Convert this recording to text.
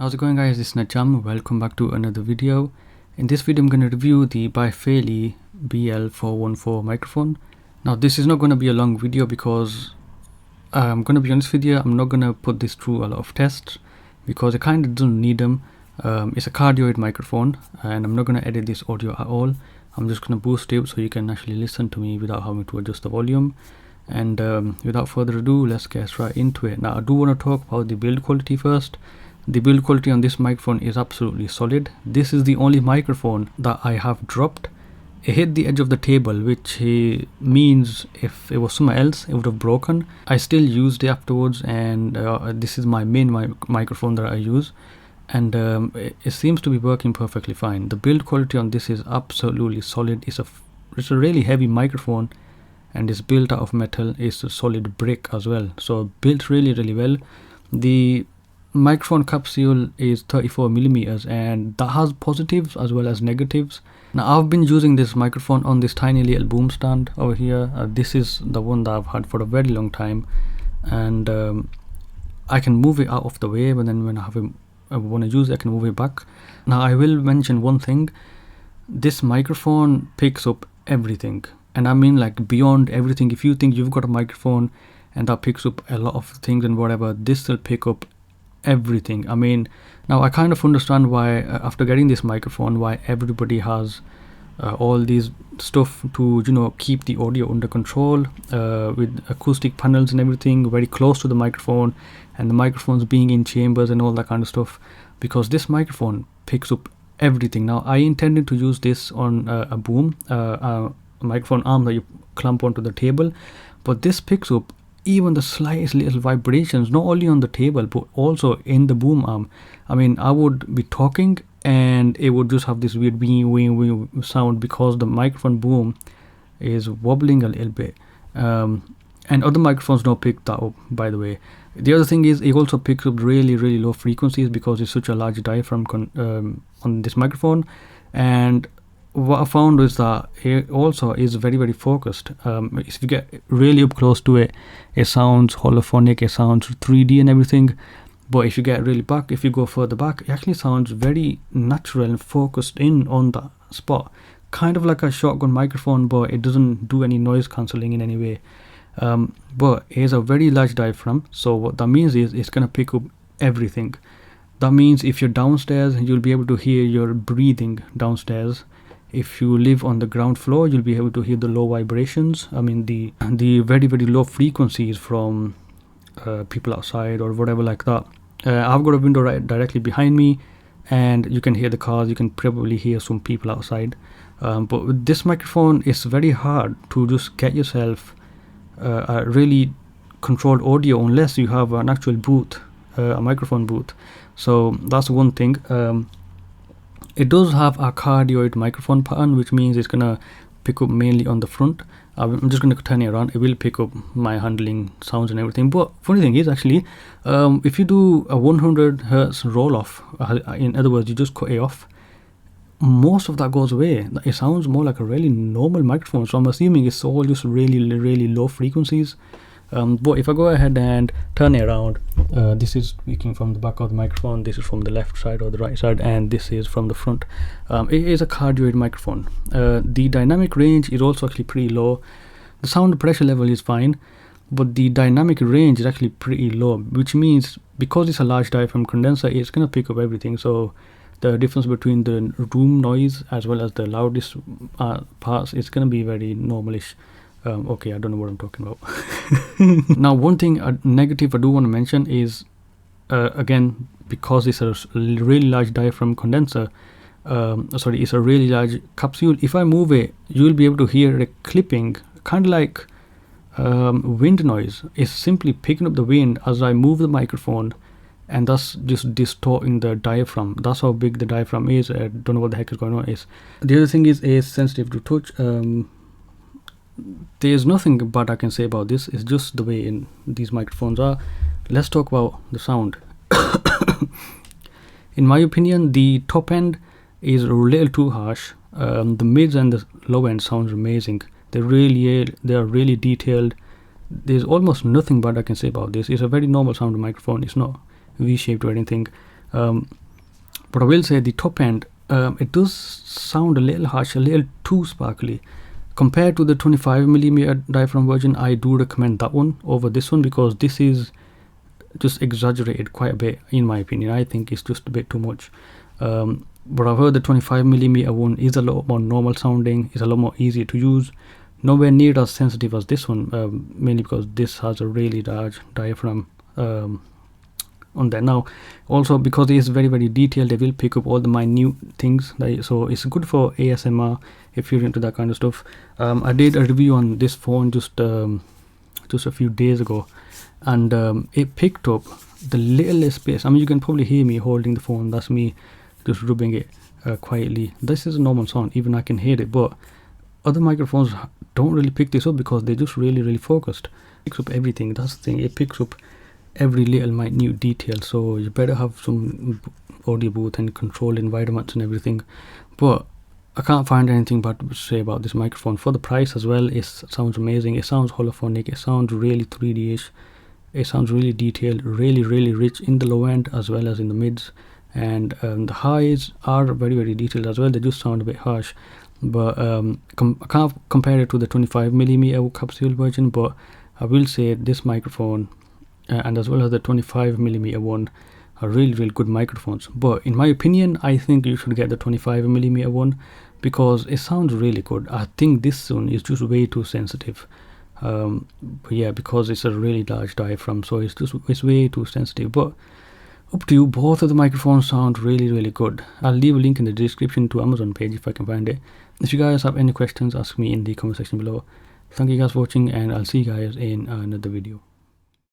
How's it going, guys? It's Najam. Welcome back to another video. In this video I'm going to review the Bai Fei Li BL414 microphone. Now this is not going to be a long video because I'm going to be honest with you, I'm not going to put this through a lot of tests because it kind of doesn't need them. It's a cardioid microphone and I'm not going to edit this audio at all. I'm just going to boost it so you can actually listen to me without having to adjust the volume. And without further ado, let's get right into it. Now I do want to talk about the build quality first. The build quality on this microphone is absolutely solid. This is the only microphone that I have dropped. It hit the edge of the table, which means if it was somewhere else it would have broken. I still used it afterwards, and this is my main microphone that I use, and it seems to be working perfectly fine. The build quality on this is absolutely solid. It's a really heavy microphone and it's built out of metal. It's a solid brick as well, so built really well. The microphone capsule is 34mm and that has positives as well as negatives. Now I've been using this microphone on this tiny little boom stand over here. This is the one that I've had for a very long time, and I can move it out of the way, but then when I want to use it I can move it back. Now I will mention one thing: this microphone picks up everything, and I mean like beyond everything. If you think you've got a microphone and that picks up a lot of things and whatever, this will pick up everything. I mean, now I kind of understand why after getting this microphone why everybody has all these stuff to keep the audio under control, with acoustic panels and everything very close to the microphone, and the microphones being in chambers and all that kind of stuff, because this microphone picks up everything. Now I intended to use this on a boom, a microphone arm that you clamp onto the table, but this picks up even the slightest little vibrations, not only on the table but also in the boom arm. I mean, I would be talking and it would just have this weird wing sound because the microphone boom is wobbling a little bit, and other microphones don't pick that up, by the way. The other thing is it also picks up really low frequencies because it's such a large diaphragm on this microphone. And what I found is that it also is very focused. If you get really up close to it, it sounds holophonic, it sounds 3D and everything. But if you get really back, if you go further back, it actually sounds very natural and focused in on that spot. Kind of like a shotgun microphone, but it doesn't do any noise cancelling in any way. But it has a very large diaphragm, so what that means is it's going to pick up everything. That means if you're downstairs, you'll be able to hear your breathing downstairs. If you live on the ground floor, you'll be able to hear the low vibrations. I mean the very low frequencies from people outside or whatever like that. I've got a window right directly behind me and you can hear the cars, you can probably hear some people outside. But with this microphone, it's very hard to just get yourself a really controlled audio unless you have an actual booth, a microphone booth. So that's one thing. It does have a cardioid microphone pattern, which means it's gonna pick up mainly on the front. I'm just gonna turn it around. It will pick up my handling sounds and everything. But funny thing is, actually, if you do a 100 hertz roll off, in other words, you just cut it off, most of that goes away. It sounds more like a really normal microphone. So I'm assuming it's all just really low frequencies. But if I go ahead and turn it around, this is speaking from the back of the microphone, this is from the left side or the right side, and this is from the front. It is a cardioid microphone. The dynamic range is also actually pretty low. The sound pressure level is fine, but the dynamic range is actually pretty low, which means because it's a large diaphragm condenser, it's going to pick up everything. So the difference between the room noise as well as the loudest parts is going to be very normalish. Okay, I don't know what I'm talking about. Now, one thing, a negative I do want to mention is, again, because it's a really large diaphragm condenser, it's a really large capsule. If I move it, you'll be able to hear a clipping, kind of like wind noise. It's simply picking up the wind as I move the microphone, and that's just distorting the diaphragm. That's how big the diaphragm is. I don't know what the heck is going on. The other thing is it's sensitive to touch. There's nothing bad I can say about this. It's just the way these microphones are. Let's talk about the sound. In my opinion, the top end is a little too harsh. The mids and the low end sounds amazing. They are really detailed. There's almost nothing bad I can say about this. It's a very normal sound microphone. It's not V-shaped or anything. But I will say the top end, it does sound a little harsh, a little too sparkly. Compared to the 25mm diaphragm version, I do recommend that one over this one, because this is just exaggerated quite a bit in my opinion. I think it's just a bit too much. But I've heard the 25mm one is a lot more normal sounding, is a lot more easier to use, nowhere near as sensitive as this one, mainly because this has a really large diaphragm on there. Now also because it is very, very detailed, they will pick up all the minute things, so it's good for ASMR if you're into that kind of stuff. I did a review on this phone just a few days ago, and it picked up the littlest space. I mean, you can probably hear me holding the phone, that's me just rubbing it quietly. This is a normal sound, even I can hear it, but other microphones don't really pick this up because they're just really, really focused. It picks up everything, that's the thing, it picks up every little minute detail, so you better have some audio booth and control environments and everything. But I can't find anything bad to say about this microphone. For the price as well, it sounds amazing, it sounds holophonic, it sounds really 3D-ish, it sounds really detailed, really, really rich in the low end as well as in the mids, and the highs are very, very detailed as well. They just sound a bit harsh, but I can't compare it to the 25mm capsule version, but I will say this microphone and as well as the 25mm one are really, really good microphones. But in my opinion, I think you should get the 25mm one because it sounds really good. I think this one is just way too sensitive. But yeah, because it's a really large diaphragm, so it's way too sensitive. But up to you, both of the microphones sound really, really good. I'll leave a link in the description to Amazon page if I can find it. If you guys have any questions, ask me in the comment section below. Thank you guys for watching, and I'll see you guys in another video.